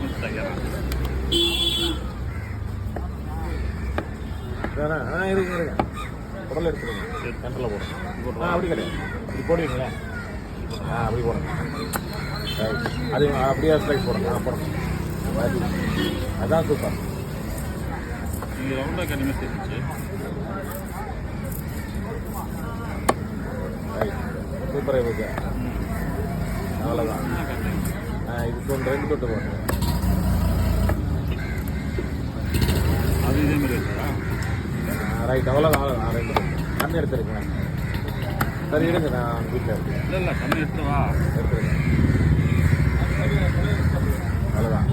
மட்டும் தைக்கிறேன். இருங்க உடல் எடுத்துருங்க. சென்டரில் போடுங்க. அப்படி கிடையாது, இப்படி போடுவீங்களே. அப்படி போடுங்க. அது அப்படியே ஸ்லைஸ் போடுங்க. போடுங்க. அதான் சூப்பர். நீங்கள் ரவுண்டாக கண்டிப்பாக தெரிஞ்சு சூப்பராக இருக்கு. அவ்வளோதான். இது தொண்டு 2 தொட்டு போடுங்க. அது இதே மாதிரி இருக்கா? ரைட், அவ்வளோதான். 2 தொட்டு கண்ணு எடுத்துருக்கேன். சரி எடுங்க, நான் வீட்டில் இருக்கேன். இல்லை கண்ணு எடுத்துருவா. எடுத்துருக்கேன். அவ்வளோதான்.